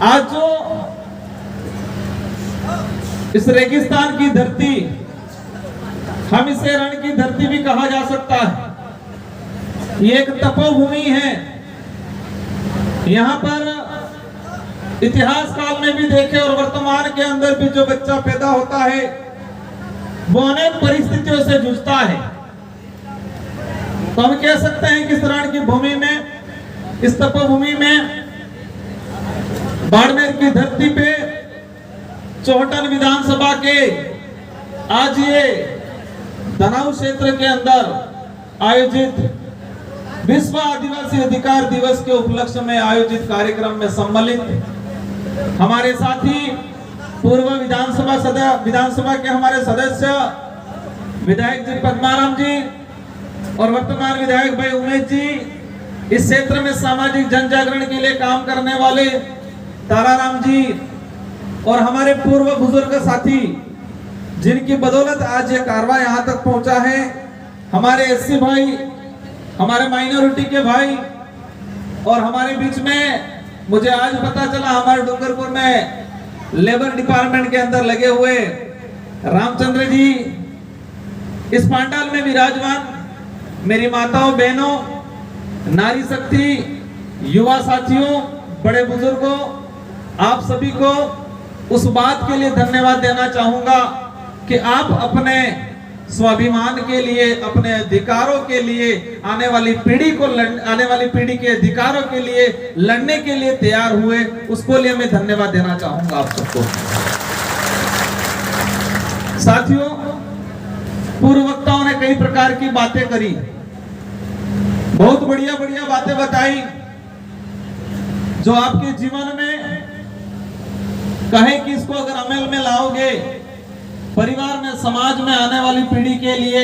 आज जो इस रेगिस्तान की धरती, हम इसे रण की धरती भी कहा जा सकता है, ये एक तपोभूमि है। यहाँ पर इतिहास काल में भी देखे और वर्तमान के अंदर भी जो बच्चा पैदा होता है वो अनेक परिस्थितियों से जूझता है। तो हम कह सकते हैं कि इस रण की भूमि में, इस तपोभूमि में, बाड़मेर की धरती पे चौहटन विधानसभा के आज ये धनाऊ क्षेत्र के अंदर आयोजित विश्व आदिवासी अधिकार दिवस के उपलक्ष्य में आयोजित कार्यक्रम में सम्मिलित हमारे साथी पूर्व विधानसभा के हमारे सदस्य विधायक जी पद्माराम जी और वर्तमान विधायक भाई उमेश जी, इस क्षेत्र में सामाजिक जन जागरण के लिए काम करने वाले ताराराम जी और हमारे पूर्व बुजुर्ग साथी जिनकी बदौलत आज ये कारवा यहाँ तक पहुंचा है, हमारे एससी भाई, हमारे माइनॉरिटी के भाई, और हमारे बीच में मुझे आज पता चला हमारे डूंगरपुर में लेबर डिपार्टमेंट के अंदर लगे हुए रामचंद्र जी, इस पांडाल में विराजमान मेरी माताओं, बहनों, नारी शक्ति, युवा साथियों, बड़े बुजुर्गों, आप सभी को उस बात के लिए धन्यवाद देना चाहूंगा कि आप अपने स्वाभिमान के लिए, अपने अधिकारों के लिए, आने वाली पीढ़ी के अधिकारों के लिए लड़ने के लिए तैयार हुए, उसको लिए मैं धन्यवाद देना चाहूंगा आप सबको। साथियों, पूर्व वक्ताओं ने कई प्रकार की बातें करी, बहुत बढ़िया बढ़िया बातें बताई, जो आपके जीवन में कहे कि इसको अगर अमल में लाओगे, परिवार में, समाज में आने वाली पीढ़ी के लिए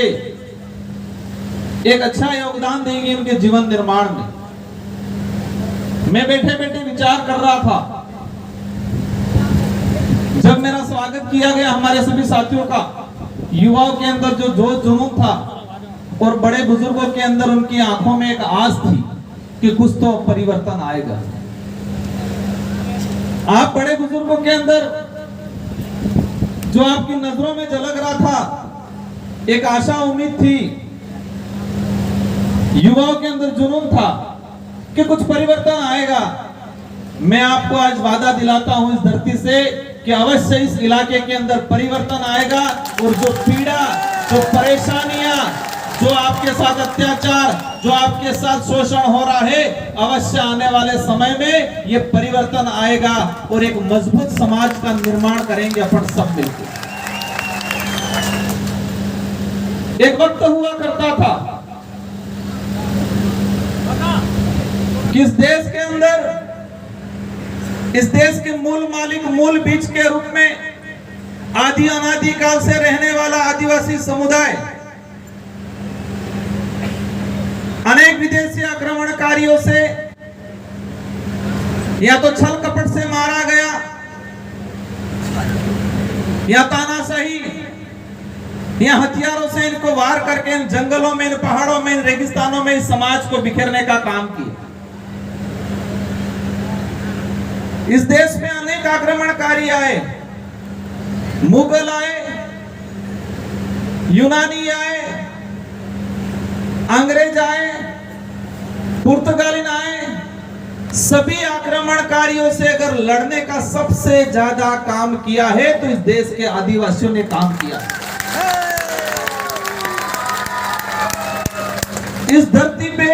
एक अच्छा योगदान देंगे उनके जीवन निर्माण में। मैं बैठे बैठे विचार कर रहा था, जब मेरा स्वागत किया गया हमारे सभी साथियों का, युवाओं के अंदर जो जोश जुनून था और बड़े बुजुर्गों के अंदर उनकी आंखों में एक आस थी कि कुछ तो परिवर्तन आएगा। आप बड़े बुजुर्गों के अंदर जो आपकी नजरों में झलक रहा था, एक आशा, उम्मीद थी, युवाओं के अंदर जुनून था कि कुछ परिवर्तन आएगा। मैं आपको आज वादा दिलाता हूं इस धरती से कि अवश्य इस इलाके के अंदर परिवर्तन आएगा, और जो पीड़ा, जो परेशानियां, जो आपके साथ अत्याचार, जो आपके साथ शोषण हो रहा है, अवश्य आने वाले समय में ये परिवर्तन आएगा और एक मजबूत समाज का निर्माण करेंगे अपन सब मिलकर। एक वक्त हुआ करता था कि इस देश के अंदर, इस देश के मूल मालिक, मूल बीज के रूप में आदि अनादि काल से रहने वाला आदिवासी समुदाय अनेक विदेशी आक्रमणकारियों से या तो छल कपट से मारा गया, या तानाशाही, या हथियारों से इनको वार करके इन जंगलों में, इन पहाड़ों में, इन रेगिस्तानों में इस समाज को बिखेरने का काम किया। इस देश में अनेक आक्रमणकारी आए, मुगल आए, यूनानी आए, अंग्रेज आए, पुर्तगालिन आए, सभी आक्रमणकारियों से अगर लड़ने का सबसे ज्यादा काम किया है तो इस देश के आदिवासियों ने काम किया। इस धरती पे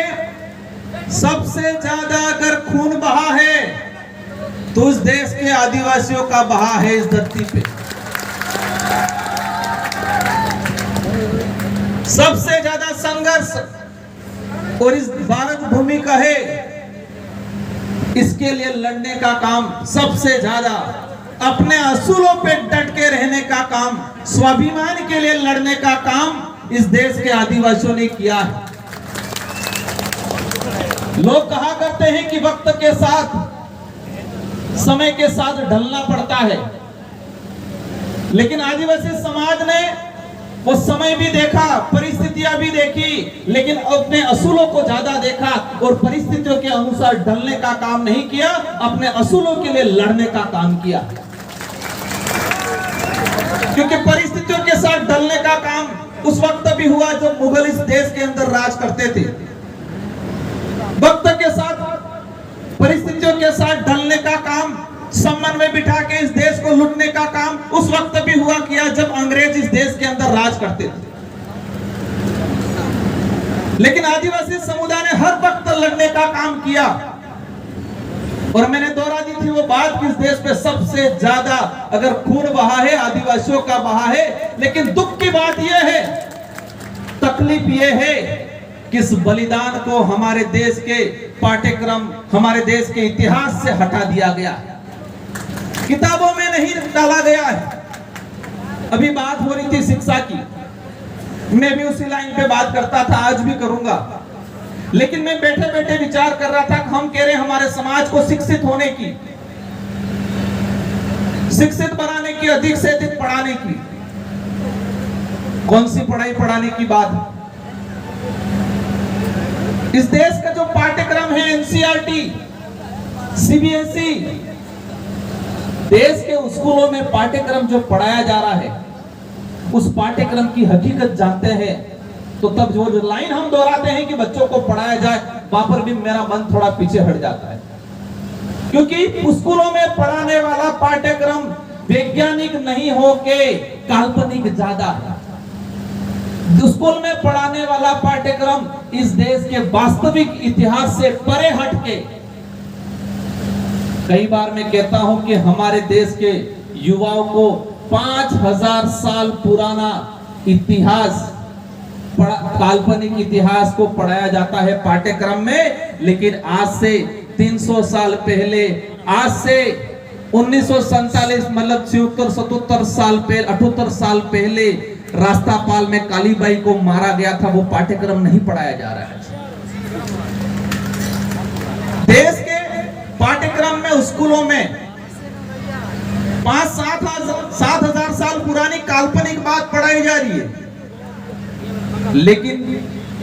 सबसे ज्यादा अगर खून बहा है तो इस देश के आदिवासियों का बहा है इस धरती पे। सबसे ज्यादा संघर्ष और इस भारत भूमि का है, इसके लिए लड़ने का काम सबसे ज्यादा, अपने असूलों पे डट के रहने का काम, स्वाभिमान के लिए लड़ने का काम इस देश के आदिवासियों ने किया है। लोग कहा करते हैं कि वक्त के साथ, समय के साथ ढलना पड़ता है, लेकिन आदिवासी समाज ने वो समय भी देखा, परिस्थितियां भी देखी, लेकिन अपने असूलों को ज्यादा देखा और परिस्थितियों के अनुसार ढलने का काम नहीं किया, अपने असूलों के लिए लड़ने का काम किया। क्योंकि परिस्थितियों के साथ ढलने का काम उस वक्त भी हुआ जब मुगल इस देश के अंदर राज करते थे। वक्त के साथ, परिस्थितियों के साथ ढलने का काम, समन्वय में बिठा के इस देश को लूटने का काम उस वक्त भी हुआ किया जब अंग्रेज इस देश के अंदर राज करते थे। लेकिन आदिवासी समुदाय ने हर वक्त लड़ने का काम किया। और मैंने दोहरा दी थी वो बात कि इस देश पे सबसे ज्यादा अगर खून बहा है आदिवासियों का बहा है। लेकिन दुख की बात यह है, तकलीफ यह है कि इस बलिदान को हमारे देश के पाठ्यक्रम, हमारे देश के इतिहास से हटा दिया गया, किताबों में नहीं डाला गया है। अभी बात हो रही थी शिक्षा की, मैं भी उसी लाइन पे बात करता था, आज भी करूंगा। लेकिन मैं बैठे बैठे विचार कर रहा था कि हम कह रहे हैं हमारे समाज को शिक्षित होने की, शिक्षित बनाने की, अधिक से अधिक पढ़ाने की। कौन सी पढ़ाई पढ़ाने की बात है? इस देश का जो पाठ्यक्रम है एनसीईआरटी, सीबीएसई, देश के स्कूलों में पाठ्यक्रम जो पढ़ाया जा रहा है उस पाठ्यक्रम की हकीकत जानते हैं तो तब जो लाइन हम दोहराते हैं कि बच्चों को पढ़ाया जाए, वहां पर भी मेरा मन थोड़ा पीछे हट जाता है। क्योंकि स्कूलों में पढ़ाने वाला पाठ्यक्रम वैज्ञानिक नहीं होके काल्पनिक ज्यादा है। स्कूल में पढ़ाने वाला पाठ्यक्रम इस देश के वास्तविक इतिहास से परे हटके, कई बार मैं कहता हूं कि हमारे देश के युवाओं को 5000 साल पुराना इतिहास, काल्पनिक इतिहास को पढ़ाया जाता है पाठ्यक्रम में। लेकिन आज से 300 साल पहले, आज से 1947 मतलब 76-77 साल पहले, 78 साल पहले रास्तापाल में कालीबाई को मारा गया था, वो पाठ्यक्रम नहीं पढ़ाया जा रहा है। देश के पाठ्यक्रम में, स्कूलों में 5-7 साल पुरानी काल्पनिक बात पढ़ाई जा रही है। लेकिन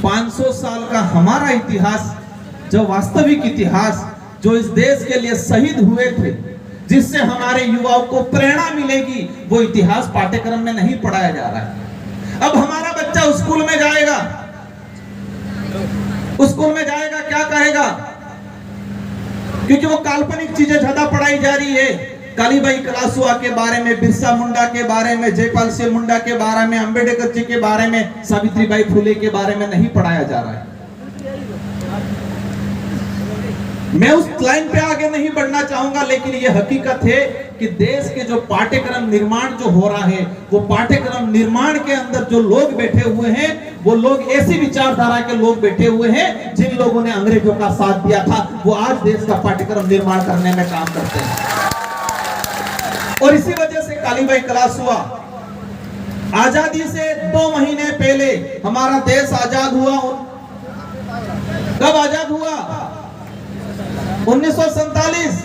500 साल का हमारा इतिहास, जो वास्तविक इतिहास, जो इस देश के लिए शहीद हुए थे, जिससे हमारे युवाओं को प्रेरणा मिलेगी, वो इतिहास पाठ्यक्रम में नहीं पढ़ाया जा रहा है। अब हमारा बच्चा स्कूल में जाएगा, क्या कहेगा? क्योंकि वो काल्पनिक चीजें ज्यादा पढ़ाई जा रही है। कालीबाई कलासुआ के बारे में, बिरसा मुंडा के बारे में, जयपाल सिंह मुंडा के बारे में, अंबेडकर जी के बारे में, सावित्रीबाई फुले के बारे में नहीं पढ़ाया जा रहा है। मैं उस लाइन पे आगे नहीं बढ़ना चाहूंगा, लेकिन यह हकीकत है कि देश के जो पाठ्यक्रम निर्माण जो हो रहा है, वो पाठ्यक्रम निर्माण के अंदर जो लोग बैठे हुए हैं, वो लोग ऐसी विचारधारा के लोग बैठे हुए हैं जिन लोगों ने अंग्रेजों का साथ दिया था, वो आज देश का पाठ्यक्रम निर्माण करने में काम करते हैं। और इसी वजह से कालीबाई कलासुआ, आजादी से 2 महीने पहले हमारा देश आजाद हुआ। कब आजाद हुआ? 1947,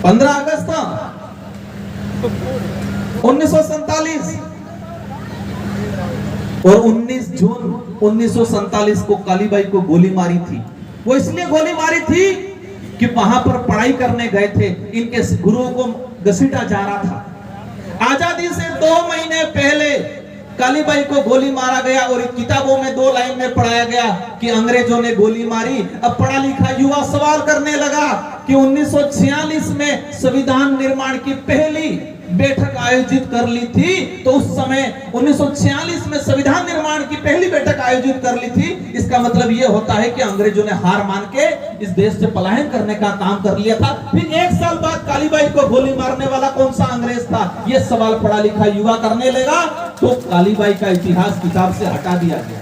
15 अगस्त 1947 और 19 जून 1947 को कालीबाई को गोली मारी थी। वो इसलिए गोली मारी थी कि वहां पर पढ़ाई करने गए थे, इनके गुरुओं को घसीटा जा रहा था। आजादी से 2 महीने पहले कालीबाई को गोली मारा गया और किताबों में 2 लाइन में पढ़ाया गया कि अंग्रेजों ने गोली मारी। अब पढ़ा लिखा युवा सवाल करने लगा कि 1946 में संविधान निर्माण की पहली बैठक आयोजित कर ली थी, तो उस समय 1946 में संविधान निर्माण की पहली बैठक आयोजित कर ली थी। इसका मतलब यह होता है कि अंग्रेजों ने हार मान के इस देश से पलायन करने का काम कर लिया था। फिर 1 साल बाद कालीबाई को गोली मारने वाला कौन सा अंग्रेज था, यह सवाल पढ़ा लिखा युवा करने लगा, तो कालीबाई का इतिहास किताब से हटा दिया गया।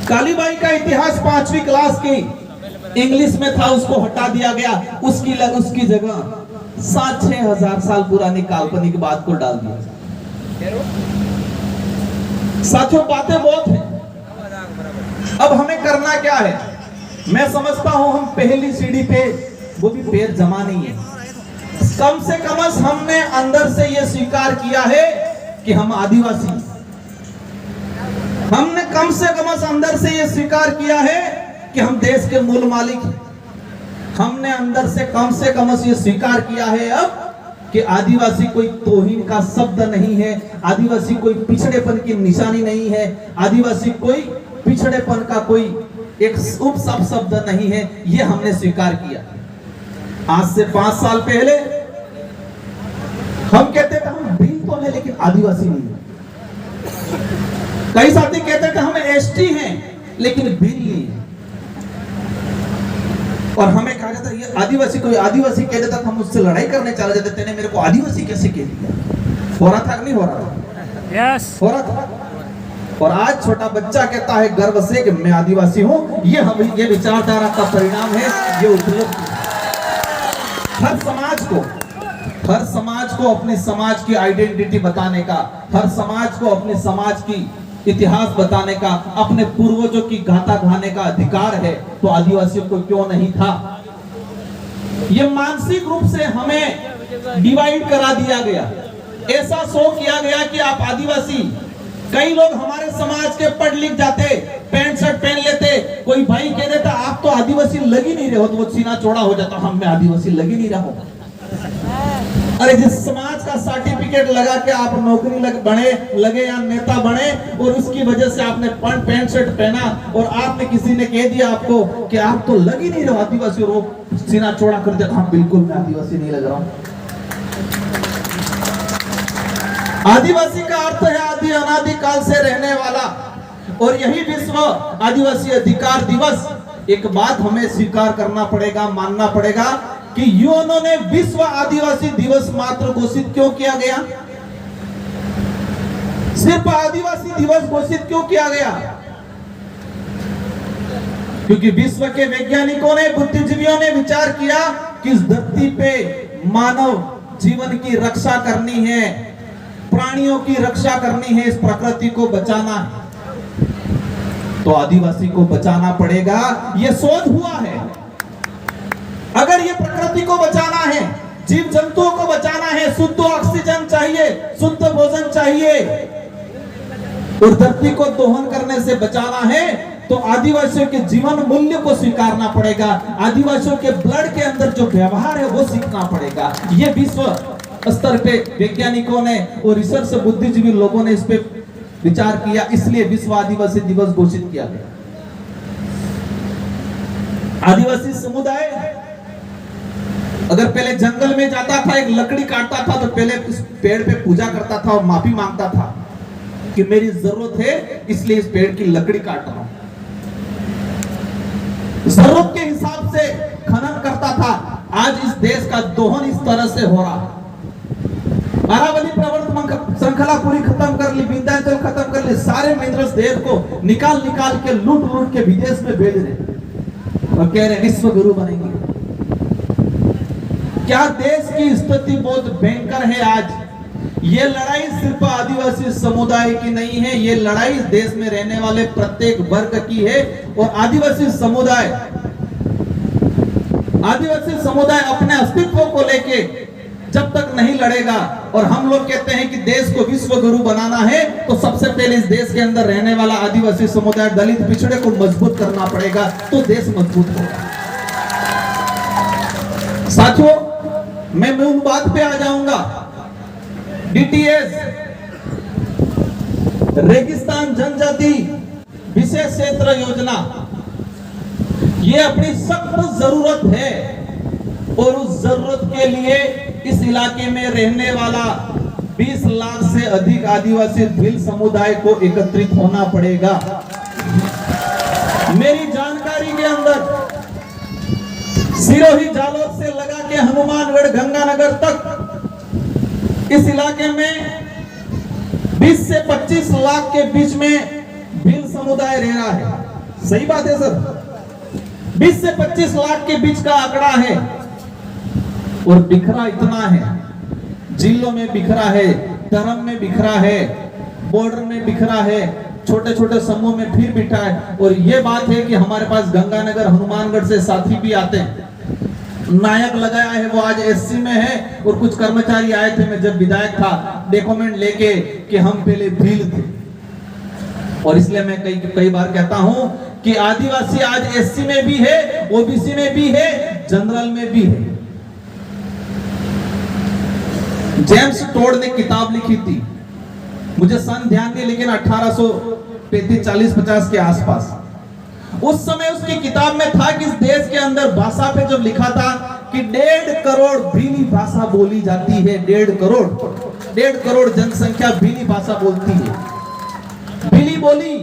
कालीबाई का इतिहास 5वीं क्लास की इंग्लिश में था, उसको हटा दिया गया। उसकी जगह 7-6 हजार साल पुरानी काल्पनिक बात को डाल दिया। साथियों, बातें बहुत हैं। अब हमें करना क्या है? मैं समझता हूं हम पहली सीढ़ी पे, वो भी पैर जमा नहीं है, कम से कम हमने अंदर से यह स्वीकार किया है कि हम आदिवासी। हमने कम से कम अंदर से यह स्वीकार किया है कि हम देश के मूल मालिक हैं। हमने अंदर से कम ये स्वीकार किया है अब कि आदिवासी कोई तौहीन का शब्द नहीं है, आदिवासी कोई पिछड़ेपन की निशानी नहीं है, आदिवासी कोई पिछड़ेपन का कोई एक उपशब्द शब्द नहीं है। ये हमने स्वीकार किया। आज से 5 साल पहले हम कहते थे हम भील तो है लेकिन आदिवासी नहीं है। कई साथी कहते थे हम एसटी हैं लेकिन भील नहीं है। और हमें कहा जाता ये आदिवासी, कोई आदिवासी कह देता हम उससे लड़ाई करने चले जाते। तेने मेरे को आदिवासी कैसे कह दिया? हो रहा था कि नहीं हो रहा था? यस, हो रहा था। और आज छोटा बच्चा कहता है गर्व से कि मैं आदिवासी हूं। ये विचारधारा का परिणाम है, ये उपलब्धि। हर समाज को अपने समाज की आइडेंटिटी बताने का, हर समाज को अपने समाज की इतिहास बताने का, अपने पूर्वजों की गाथा गाने का अधिकार है। तो आदिवासियों को क्यों नहीं था? ये मानसिक रूप से हमें डिवाइड करा दिया गया। ऐसा शो किया गया कि आप आदिवासी। कई लोग हमारे समाज के पढ़ लिख जाते, पैंट शर्ट पहन लेते, कोई भाई कह देता आप तो आदिवासी लग ही नहीं रहे हो, तो वो सीना चौड़ा हो जाता, हम में आदिवासी लग ही नहीं रहा हो। अरे जिस समाज का सर्टिफिकेट लगा के आप नौकरी लगे या नेता बने और उसकी वजह से आपने पैंट शर्ट पहना और आपने किसी ने कह दिया आपको कि आप तो लग ही नहीं रहे आदिवासी, और वो सीना चौड़ा कर दिया, हाँ बिल्कुल मैं आदिवासी नहीं लग रहा हूं। आदिवासी का अर्थ है आदि अनादि काल से रहने वाला। और यही विश्व आदिवासी अधिकार दिवस। एक बात हमें स्वीकार करना पड़ेगा, मानना पड़ेगा कि यूएनओ ने विश्व आदिवासी दिवस मात्र घोषित क्यों किया गया? सिर्फ आदिवासी दिवस घोषित क्यों किया गया? क्योंकि विश्व के वैज्ञानिकों ने, बुद्धिजीवियों ने विचार किया कि इस धरती पे मानव जीवन की रक्षा करनी है, प्राणियों की रक्षा करनी है, इस प्रकृति को बचाना है, तो आदिवासी को बचाना पड़ेगा। यह शोध हुआ है। अगर ये प्रकृति को बचाना है, जीव जंतुओं को बचाना है, शुद्ध ऑक्सीजन चाहिए, शुद्ध भोजन चाहिए और धरती को दोहन करने से बचाना है, तो आदिवासियों के जीवन मूल्य को स्वीकारना पड़ेगा। आदिवासियों के ब्लड के अंदर जो व्यवहार है वो सीखना पड़ेगा। ये विश्व स्तर पे वैज्ञानिकों ने और रिसर्च बुद्धिजीवी लोगों ने इस पे विचार किया, इसलिए विश्व आदिवासी दिवस घोषित किया गया। आदिवासी समुदाय अगर पहले जंगल में जाता था, एक लकड़ी काटता था, तो पहले उस पेड़ पे पूजा करता था और माफी मांगता था कि मेरी जरूरत है इसलिए इस पेड़ की लकड़ी काट रहा हूं। जरूरत के हिसाब से खनन करता था। आज इस देश का दोहन इस तरह से हो रहा है। अरावली पर्वत श्रृंखला पूरी खत्म कर ली, विंध्याचल खत्म कर ली, सारे मिनरल्स देश को निकाल के लूट के विदेश में भेज रहे और कह रहे विश्व गुरु बनेंगे। क्या देश की स्थिति बहुत भयंकर है आज। ये लड़ाई सिर्फ आदिवासी समुदाय की नहीं है, ये लड़ाई देश में रहने वाले प्रत्येक वर्ग की है। और आदिवासी समुदाय अपने अस्तित्व को लेके जब तक नहीं लड़ेगा, और हम लोग कहते हैं कि देश को विश्व गुरु बनाना है, तो सबसे पहले इस देश के अंदर रहने वाला आदिवासी समुदाय, दलित पिछड़े को मजबूत करना पड़ेगा, तो देश मजबूत होगा। साथियों, मैं उन बात पे आ जाऊंगा। डीटीएस रेगिस्तान जनजाति विशेष क्षेत्र योजना, ये अपनी सख्त जरूरत है और उस जरूरत के लिए इस इलाके में रहने वाला 20 लाख से अधिक आदिवासी भील समुदाय को एकत्रित होना पड़ेगा। मेरी जानकारी के अंदर सिरोही जालोर से लगा के हनुमानगढ़ गंगानगर तक इस इलाके में 20 से 25 लाख के बीच में भील समुदाय रह रहा है। सही बात है सर, 20 से 25 लाख के बीच का आंकड़ा है और बिखरा इतना है। जिलों में बिखरा है, धर्म में बिखरा है, बॉर्डर में बिखरा है, छोटे छोटे समूह में फिर बिठा है। और ये बात है कि हमारे पास गंगानगर हनुमानगढ़ से साथी भी आते हैं। नायक लगाया है वो आज एससी में है। और कुछ कर्मचारी आए थे, मैं जब विधायक था, डॉक्यूमेंट लेके कि हम पहले भील थे। और इसलिए मैं कई बार कहता हूं कि आदिवासी आज एससी में भी है, ओबीसी में भी है, जनरल में भी है। जेम्स टोड ने किताब लिखी थी, मुझे सन ध्यान नहीं, लेकिन 1835 40 50 के आसपास। उस समय उसकी किताब में था कि इस देश के अंदर भाषा पे जब लिखा था कि 1.5 करोड़ भीली भाषा बोली जाती है। 1.5 करोड़ जनसंख्या भीली भाषा बोलती है। भीली बोली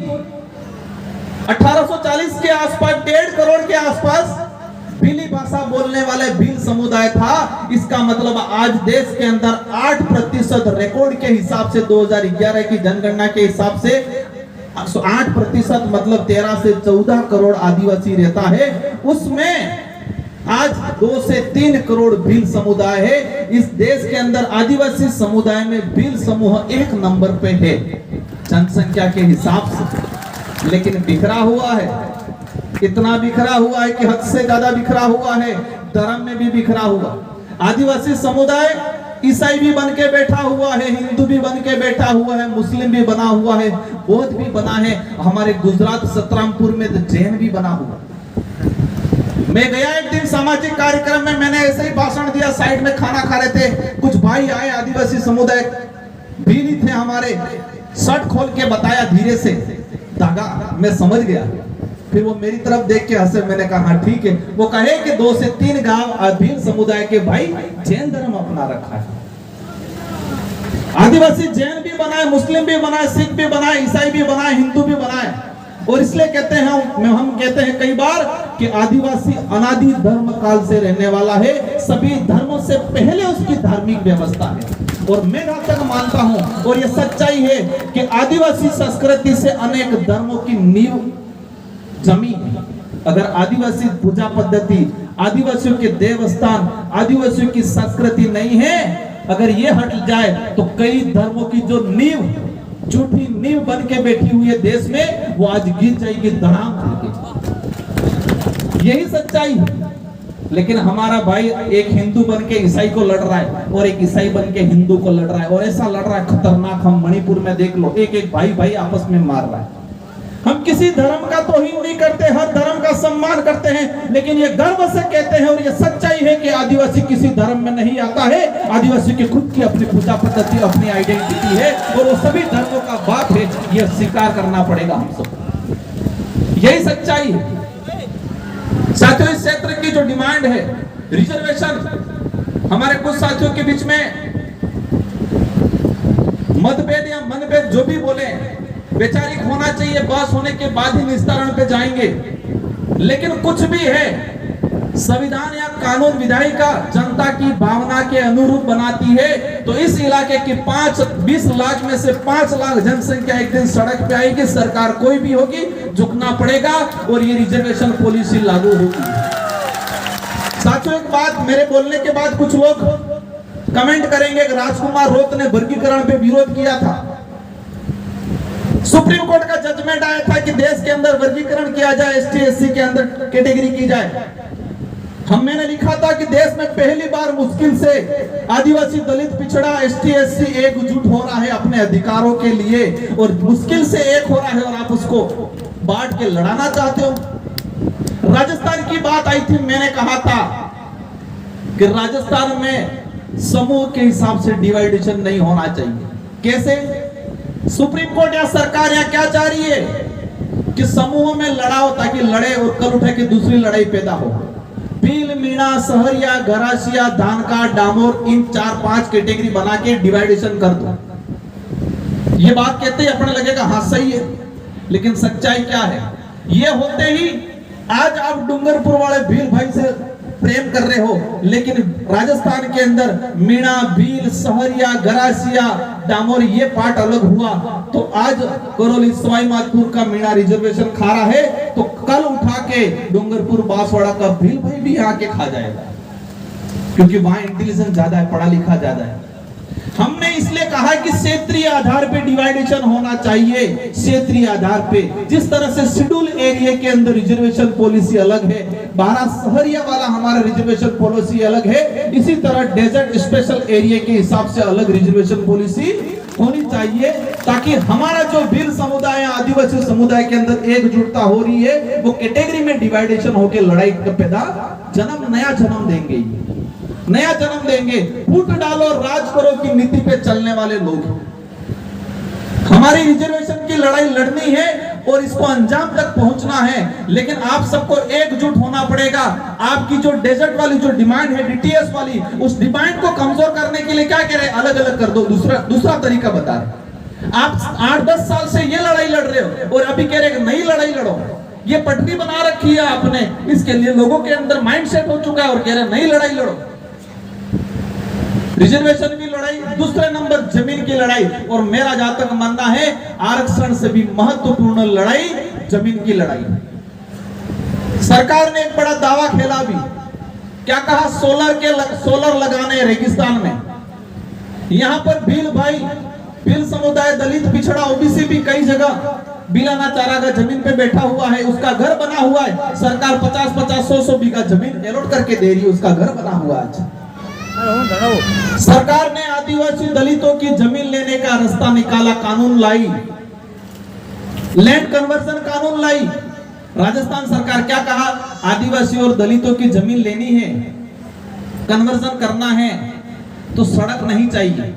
1840 के आसपास 1.5 करोड़ के आसपास भीली भाषा बोलने वाले भील समुदाय था। इसका मतलब आज देश के अंदर 8% रिकॉर्ड के हिसाब से 2011 की जनगणना के हिसाब से 8% मतलब 13 से 14 करोड़ आदिवासी रहता है। उसमें आज 2 से 3 करोड़ भील समुदाय है। इस देश के अंदर आदिवासी समुदाय में भील समूह 1 नंबर पे है जनसंख्या के हिसाब से, लेकिन बिखरा हुआ है। इतना बिखरा हुआ है कि हद से ज्यादा बिखरा हुआ है। धर्म में भी बिखरा हुआ। आदिवासी समुदाय ईसाई भी बन के बैठा हुआ है, हिंदू भी बन के बैठा हुआ है, मुस्लिम भी बना हुआ है, बौद्ध भी बना है। हमारे गुजरात सतरामपुर में तो जैन भी बना हुआ। मैं गया एक दिन सामाजिक कार्यक्रम में, मैंने ऐसे ही भाषण दिया, साइड में खाना खा रहे थे, कुछ भाई आए आदिवासी समुदाय भी नहीं थे हमारे, शर्ट खोल के बताया धीरे से, धागा मैं समझ गया। फिर वो मेरी तरफ देख के हंसे, मैंने कहा हाँ ठीक है। वो कहे कि 2 से 3 गांव भील समुदाय के भाई जैन धर्म अपना रखा है। आदिवासी जैन भी बनाए, मुस्लिम भी बनाए, सिख भी बनाए, ईसाई भी बनाए, हिंदू भी बनाए। और इसलिए कहते हैं हम कहते हैं कई बार कि आदिवासी अनादि धर्म काल से रहने वाला है। सभी धर्मों से पहले उसकी धार्मिक व्यवस्था है। और मैं जहां तक मानता हूं, और ये सच्चाई है कि आदिवासी संस्कृति से अनेक धर्मों की नींव जमी। अगर आदिवासी पूजा पद्धति, आदिवासियों के देवस्थान, आदिवासियों की संस्कृति नहीं है, अगर ये हट जाए तो कई धर्मों की जो नींव, झूठी नींव बन के बैठी हुई है देश में, वो आज गिर जाएगी धड़ाम करके। यही सच्चाई है। लेकिन हमारा भाई एक हिंदू बन के ईसाई को लड़ रहा है, और एक ईसाई बन के हिंदू को लड़ रहा है, और ऐसा लड़ रहा है खतरनाक। हम मणिपुर में देख लो, एक भाई आपस में मार रहा है। हम किसी धर्म का तौहीन नहीं करते, हर धर्म का सम्मान करते हैं, लेकिन ये गर्व से कहते हैं और ये सच्चाई है कि आदिवासी किसी धर्म में नहीं आता है। आदिवासी की खुद की अपनी पूजा पद्धति, अपनी आइडेंटिटी है, और वो सभी धर्मों का बाप है। ये स्वीकार करना पड़ेगा हम सब, यही सच्चाई है। साथियों, इस क्षेत्र की जो डिमांड है रिजर्वेशन, हमारे कुछ साथियों के बीच में मतभेद या मनभेद जो भी बोले, वैचारिक होना चाहिए, बहस होने के बाद ही निस्तारण पे जाएंगे। लेकिन कुछ भी है, संविधान या कानून विधायिका जनता की भावना के अनुरूप बनाती है। तो इस इलाके की 20 लाख में से 5 लाख जनसंख्या एक दिन सड़क पे आएगी, सरकार कोई भी होगी, झुकना पड़ेगा और ये रिजर्वेशन पॉलिसी लागू होगी। साथियों, एक बात, मेरे बोलने के बाद कुछ लोग कमेंट करेंगे कि राजकुमार रोत ने वर्गीकरण पे विरोध किया था। सुप्रीम कोर्ट का जजमेंट आया था कि देश के अंदर वर्गीकरण किया जाए, एसटी एससी के अंदर कैटेगरी की जाए। मैंने लिखा था कि देश में पहली बार मुश्किल से आदिवासी, दलित, पिछड़ा, एसटी एससी एकजुट हो रहा है अपने अधिकारों के लिए, और मुश्किल से एक हो रहा है, और आप उसको बांट के लड़ाना चाहते हो। राजस्थान की बात आई थी, मैंने कहा था कि राजस्थान में समूह के हिसाब से डिवाइडेशन नहीं होना चाहिए। कैसे? सुप्रीम कोर्ट या सरकार या क्या चाह रही है कि समूह में लड़ाओ ताकि लड़े और कल उठे कि दूसरी लड़ाई पैदा हो। भील, मीणा, सहरिया, गरासिया, धानका, डामोर, इन 4-5 कैटेगरी बना के डिवाइडेशन कर दो। ये बात कहते ही अपने लगेगा हाँ सही है, लेकिन सच्चाई क्या है? ये होते ही आज आप डूंगरपुर वाले भील भाई से प्रेम कर रहे हो, लेकिन राजस्थान के अंदर मीणा, भील, सहरिया, गरासिया, डामोर ये पार्ट अलग हुआ, तो आज करौली, सवाई माधोपुर का मीणा रिजर्वेशन खा रहा है, तो कल उठा के डूंगरपुर, बांसवाड़ा का भील भाई भी आके खा जाएगा, क्योंकि वहां इंटेलिजेंस ज्यादा है, पढ़ा लिखा ज्यादा है। हमने इसलिए कहा कि क्षेत्रीय आधार पे डिवाइडेशन होना चाहिए। क्षेत्रीय आधार पे जिस तरह से शेड्यूल एरिया के अंदर रिजर्वेशन पॉलिसी अलग है, 12 शहरिया वाला हमारा रिजर्वेशन पॉलिसी अलग है, इसी तरह डेजर्ट स्पेशल एरिया के हिसाब से अलग रिजर्वेशन पॉलिसी होनी चाहिए, ताकि हमारा जो वीर समुदाय आदिवासी समुदाय के अंदर एकजुटता हो रही है, वो कैटेगरी में डिवाइडेशन होकर लड़ाई पैदा नया जन्म देंगे, नया जन्म देंगे। फूट डालो राज करो की नीति पे चलने वाले लोग। हमारी रिजर्वेशन की लड़ाई लड़नी है और इसको अंजाम तक पहुंचना है, लेकिन आप सबको एकजुट होना पड़ेगा। आपकी जो डेजर्ट वाली जो डिमांड है, डीटीएस वाली, उस डिमांड को कमजोर करने के लिए क्या कह रहे हैं, अलग अलग कर दो। दूसरा तरीका बता रहे। आप 8-10 साल से ये लड़ाई लड़ रहे हो और अभी कह रहे हैं नई लड़ाई लड़ो। ये पटरी बना रखी है आपने, इसके लिए लोगों के अंदर माइंड सेट हो चुका है और कह रहे हैं नई लड़ाई लड़ो। रिजर्वेशन की लड़ाई, दूसरे नंबर जमीन की लड़ाई, और मेरा जहां तक मानना है आरक्षण से भी महत्वपूर्ण लड़ाई जमीन की लड़ाई। सरकार ने एक बड़ा दावा खेला भी, क्या कहा, सोलर लगाने रेगिस्तान में। यहां पर भील समुदाय, दलित, पिछड़ा, ओबीसी भी कई जगह बिलाना चारा का जमीन पे बैठा हुआ है, उसका घर बना हुआ है। सरकार 50-50, 100-100 बीघा जमीन अलॉट करके दे रही है, उसका घर बना हुआ है। सरकार ने आदिवासी दलितों की जमीन लेने का रास्ता निकाला, कानून लाई, लैंड कन्वर्जन कानून लाई। राजस्थान सरकार क्या कहा, आदिवासी और दलितों की जमीन लेनी है, कन्वर्जन करना है तो सड़क नहीं चाहिए,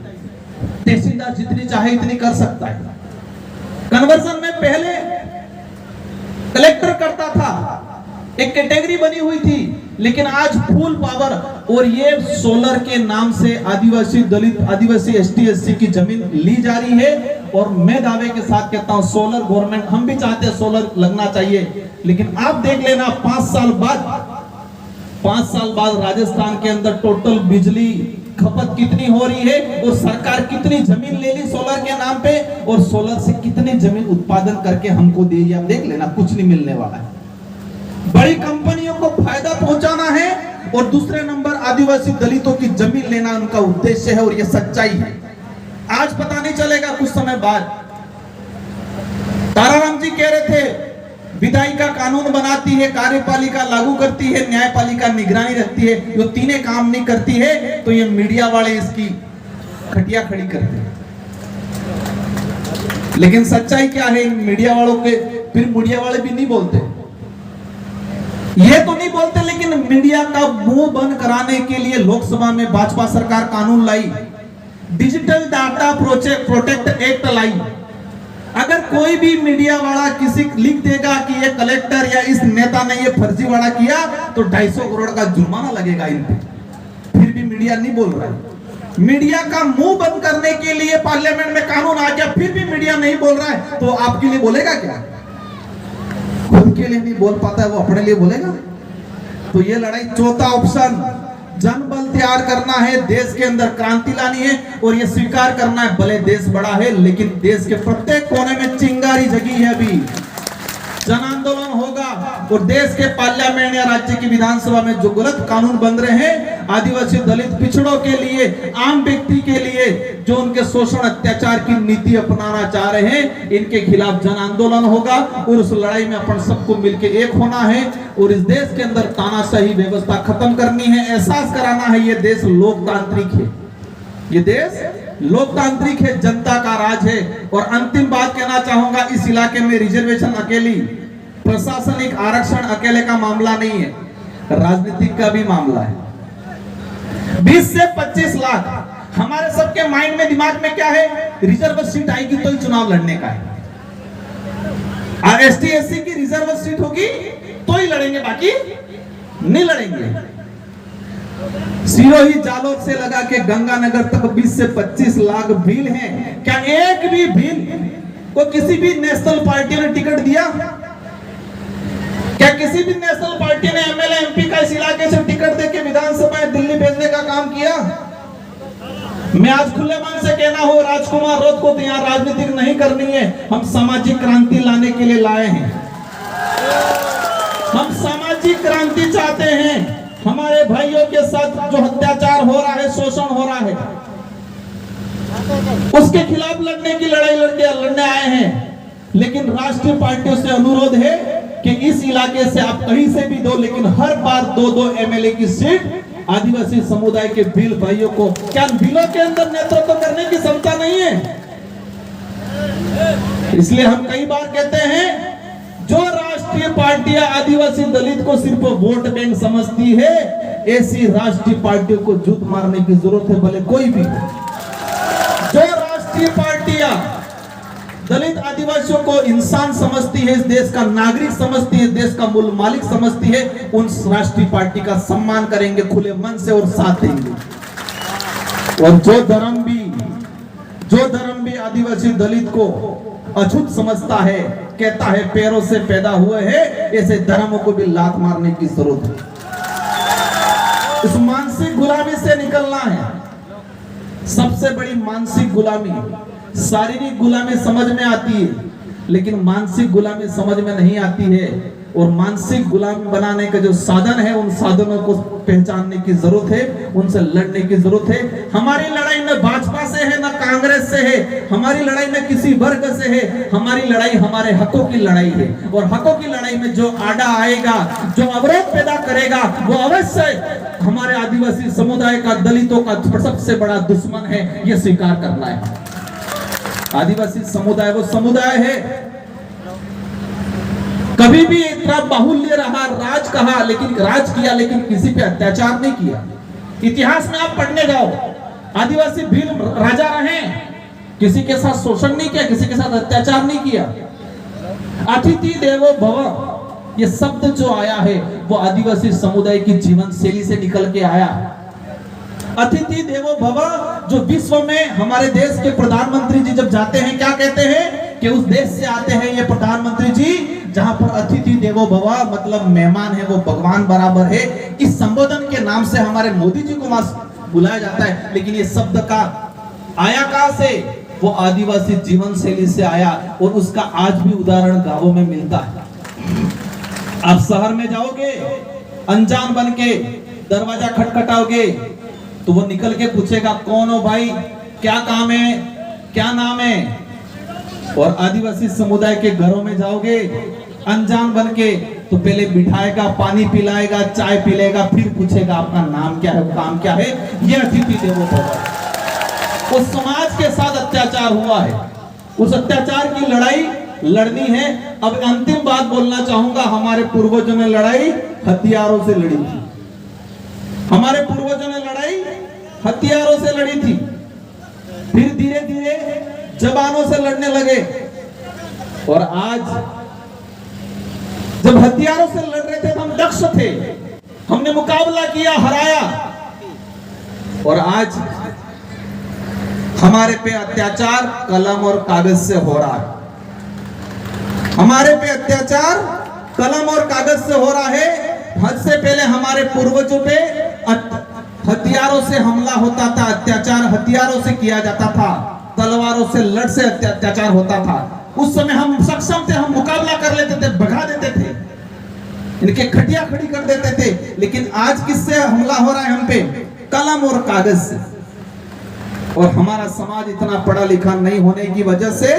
तहसीलदार जितनी चाहे इतनी कर सकता है। कन्वर्जन में पहले कलेक्टर करता था, एक कैटेगरी बनी हुई थी, लेकिन आज फुल पावर, और ये सोलर के नाम से आदिवासी दलित, आदिवासी ST-SC की जमीन ली जा रही है। और मैं दावे के साथ कहता हूं सोलर गवर्नमेंट, हम भी चाहते हैं सोलर लगना चाहिए, लेकिन आप देख लेना 5 साल बाद राजस्थान के अंदर टोटल बिजली खपत कितनी हो रही है और सरकार कितनी जमीन ले ली सोलर के नाम पे, और सोलर से कितनी जमीन उत्पादन करके हमको दे रही है। देख लेना, कुछ नहीं मिलने वाला है। बड़ी कंपनियों को फायदा पहुंचाना है और दूसरे नंबर आदिवासी दलितों की जमीन लेना उनका उद्देश्य है, और यह सच्चाई है। आज पता नहीं चलेगा, कुछ समय बाद ताराराम जी कह रहे थे विधायिका कानून बनाती है, कार्यपालिका लागू करती है, न्यायपालिका निगरानी रखती है, जो तीनों काम नहीं करती है तो ये मीडिया वाले इसकी खटिया खड़ी करते हैं। लेकिन सच्चाई क्या है, मीडिया वालों के, फिर मीडिया वाले भी नहीं बोलते, ये तो नहीं बोलते, लेकिन मीडिया का मुंह बंद कराने के लिए लोकसभा में भाजपा सरकार कानून लाई, डिजिटल डाटा प्रोटेक्ट एक्ट लाई। अगर कोई भी मीडिया वाला किसी लिख देगा कि ये कलेक्टर या इस नेता ने ये फर्जीवाड़ा किया तो 250 करोड़ का जुर्माना लगेगा इन पे, फिर भी मीडिया नहीं बोल रहा है। मीडिया का मुंह बंद करने के लिए पार्लियामेंट में कानून आ गया, फिर भी मीडिया नहीं बोल रहा है, तो आपके लिए बोलेगा क्या? खुद के लिए नहीं बोल पाता है, वो अपने लिए बोलेगा? तो ये लड़ाई, चौथा ऑप्शन, जनबल तैयार करना है, देश के अंदर क्रांति लानी है, और ये स्वीकार करना है भले देश बड़ा है लेकिन देश के प्रत्येक कोने में चिंगारी जगी है। अभी जन आंदोलन होगा और देश के पार्लियामेंट या राज्य की विधानसभा में जो गलत कानून बन रहे हैं आदिवासी दलित पिछड़ों के लिए, आम व्यक्ति के लिए, जो उनके शोषण अत्याचार की नीति अपनाना चाह रहे हैं, इनके खिलाफ जन आंदोलन होगा। और उस लड़ाई में अपन सबको मिलकर एक होना है और इस देश के अंदर तानाशाही व्यवस्था खत्म करनी है, एहसास कराना है ये देश लोकतांत्रिक है, ये देश लोकतांत्रिक है, जनता का राज है। और अंतिम बात कहना चाहूंगा, इस इलाके में रिजर्वेशन अकेली, प्रशासनिक आरक्षण अकेले का मामला नहीं है, राजनीतिक का भी मामला है। 20 से 25 लाख हमारे सबके माइंड में, दिमाग में क्या है, रिजर्व सीट आएगी तो ही चुनाव लड़ने का है, और ST-SC की रिजर्व सीट होगी तो ही लड़ेंगे, बाकी नहीं लड़ेंगे। सिरोही जालोर से लगा के गंगानगर तक 20 से 25 लाख भील हैं। क्या एक भी भील को किसी भी नेशनल पार्टी ने टिकट दिया? क्या किसी भी नेशनल पार्टी ने MLA MP का इस इलाके से टिकट देके विधानसभा में दिल्ली भेजने का काम किया? मैं आज खुले मन से कहना हो, राजकुमार रथ को तो यहाँ राजनीतिक नहीं करनी है, हम सामाजिक क्रांति लाने के लिए लाए हैं। हम सामाजिक क्रांति चाहते हैं। हमारे भाइयों के साथ जो अत्याचार हो रहा है, शोषण हो रहा है, उसके खिलाफ लड़ने की लड़ने आए हैं। लेकिन राष्ट्रीय पार्टियों से अनुरोध है कि इस इलाके से आप कहीं से भी दो, लेकिन हर बार 2-2 एमएलए की सीट आदिवासी समुदाय के भील भाइयों को। क्या भीलों के अंदर नेतृत्व करने की क्षमता नहीं है? इसलिए हम कई बार कहते हैं, जो राष्ट्रीय पार्टियां आदिवासी दलित को सिर्फ वोट बैंक समझती है, ऐसी राष्ट्रीय पार्टियों को जूत मारने की जरूरत है, भले कोई भी। जो राष्ट्रीय पार्टियां दलित आदिवासियों को इंसान समझती है, इस देश का नागरिक समझती है, देश का मूल मालिक समझती है, उन राष्ट्रीय पार्टी का सम्मान करेंगे खुले मन से और साथ देंगे। और जो धर्म भी आदिवासी दलित को अछूत समझता है, कहता है पैरों से पैदा हुए हैं, ऐसे धर्मों को भी लात मारने की जरूरत है। इस मानसिक गुलामी से निकलना है। सबसे बड़ी मानसिक गुलामी, शारीरिक गुलामी समझ में आती है, लेकिन मानसिक गुलामी समझ में नहीं आती है। और मानसिक गुलाम बनाने का जो साधन है, उन साधनों को पहचानने की जरूरत है, उनसे लड़ने की जरूरत है। हमारी लड़ाई न भाजपा से है, न कांग्रेस से है, हमारी लड़ाई न किसी वर्ग से है। हमारी लड़ाई हमारे हकों की लड़ाई है। और हकों की लड़ाई में जो आड़ा आएगा, जो अवरोध पैदा करेगा, वो अवश्य हमारे आदिवासी समुदाय का, दलितों का सबसे बड़ा दुश्मन है। यह स्वीकार करना है। आदिवासी समुदाय वो समुदाय है, कभी भी इतना बाहुल्य रहा, राज कहा, लेकिन राज किया, लेकिन किसी पे अत्याचार नहीं किया। इतिहास में आप पढ़ने जाओ, आदिवासी भील राजा रहे, किसी के साथ शोषण नहीं किया, किसी के साथ अत्याचार नहीं किया। अतिथि देवो भव, ये शब्द जो आया है वो आदिवासी समुदाय की जीवन शैली से निकल के आया। अतिथि देवो भव, जो विश्व में हमारे देश के प्रधानमंत्री जी जब जाते हैं, क्या कहते हैं कि उस देश से आते हैं ये प्रधानमंत्री जी जहां पर अतिथि देवो भव मतलब मेहमान है, वो भगवान बराबर है। इस संबोधन के नाम से हमारे मोदी जी को बुलाया जाता है। लेकिन ये शब्द का आया कहां से? वो आदिवासी जीवन शैली से आया। और उसका आज भी उदाहरण गांवों में मिलता है। आप शहर में जाओगे, अनजान बन के दरवाजा खटखटाओगे तो वो निकल के पूछेगा, कौन हो भाई, क्या काम है, क्या नाम है। और आदिवासी समुदाय के घरों में जाओगे अनजान बन के तो पहले बिठाएगा, पानी पिलाएगा, चाय पिलाएगा, फिर पूछेगा आपका नाम क्या है, काम क्या है। यह अतिथि देवो भव। उस समाज के साथ अत्याचार हुआ है, उस अत्याचार की लड़ाई लड़नी है। अब अंतिम बात बोलना चाहूंगा, हमारे पूर्वजों ने लड़ाई हथियारों से लड़ी थी। हमारे पूर्वजों ने लड़ाई हथियारों से लड़ी थी, फिर धीरे धीरे जबानों से लड़ने लगे। और आज जब हथियारों से लड़ रहे थे तो हम दक्ष थे, हमने मुकाबला किया, हराया। और आज हमारे पे अत्याचार कलम और कागज से हो रहा है। हमारे पे अत्याचार कलम और कागज से हो रहा है। हद से पहले हमारे पूर्वजों पे हथियारों से हमला होता था, अत्याचार हथियारों से किया जाता था, तलवारों से लड़ से अत्याचार होता था। उस समय हम सक्षम थे, हम मुकाबला कर लेते थे, भगा देते थे, इनके खटिया खड़ी कर देते थे। लेकिन आज किससे हमला हो रहा है हम पे? कलम और कागज से। और हमारा समाज इतना पढ़ा लिखा नहीं होने की वजह से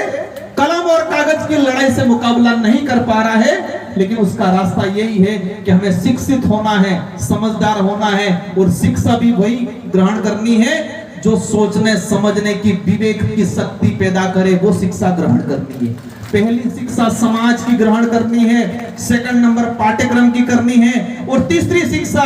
कलम और कागज की लड़ाई से मुकाबला नहीं कर पा रहा है। लेकिन उसका रास्ता यही है कि हमें शिक्षित होना है, समझदार होना है। और शिक्षा भी वही ग्रहण करनी है जो सोचने समझने की, विवेक की शक्ति पैदा करे, वो शिक्षा ग्रहण करनी है। पहली शिक्षा समाज की ग्रहण करनी है, सेकंड नंबर पाठ्यक्रम की करनी है, और तीसरी शिक्षा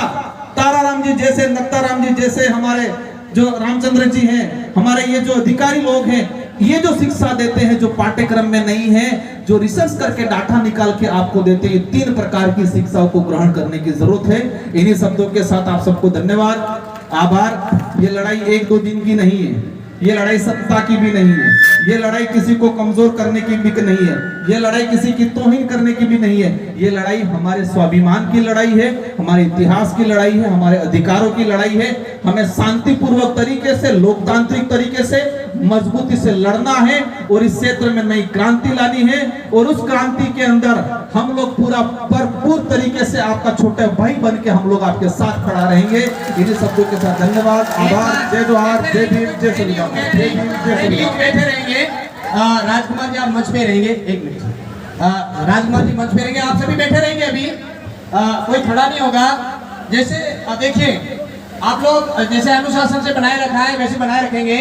ताराराम जी जैसे, नक्ताराम जी जैसे, हमारे जो रामचंद्र जी हैं, हमारे ये जो अधिकारी लोग हैं, ये जो शिक्षा देते हैं जो पाठ्यक्रम में नहीं है, जो रिसर्च करके डाटा निकाल के आपको देते हैं, 3 प्रकार की शिक्षाओं को ग्रहण करने की जरूरत है। इन्हीं शब्दों के साथ आप सबको धन्यवाद, आभार। ये लड़ाई 1-2 दिन की नहीं है, ये लड़ाई सत्ता की भी नहीं है, ये लड़ाई किसी को कमजोर करने की भी नहीं है, ये लड़ाई किसी की तौहीन करने की भी नहीं है। ये लड़ाई हमारे स्वाभिमान की लड़ाई है, हमारे इतिहास की लड़ाई है, हमारे अधिकारों की लड़ाई है। हमें शांतिपूर्वक तरीके से, लोकतांत्रिक तरीके से मजबूती से लड़ना है और इस क्षेत्र में नई क्रांति लानी है। और उस क्रांति के अंदर हम लोग पूरा भरपूर तरीके से आपका छोटे भाई बन के हम लोग आपके साथ खड़ा रहेंगे। इन्हीं शब्दों के साथ धन्यवाद, आभार, जय जोहार, जय भीम, जय संविधान। बैठे रहेंगे। राजकुमार जी आप मंच पे रहेंगे, एक मिनट। राजकुमार जी मंच पे रहेंगे, आप सभी बैठे रहेंगे। अभी कोई खड़ा नहीं होगा। जैसे देखिए आप लोग जैसे अनुशासन से बनाए रखा है वैसे बनाए रखेंगे।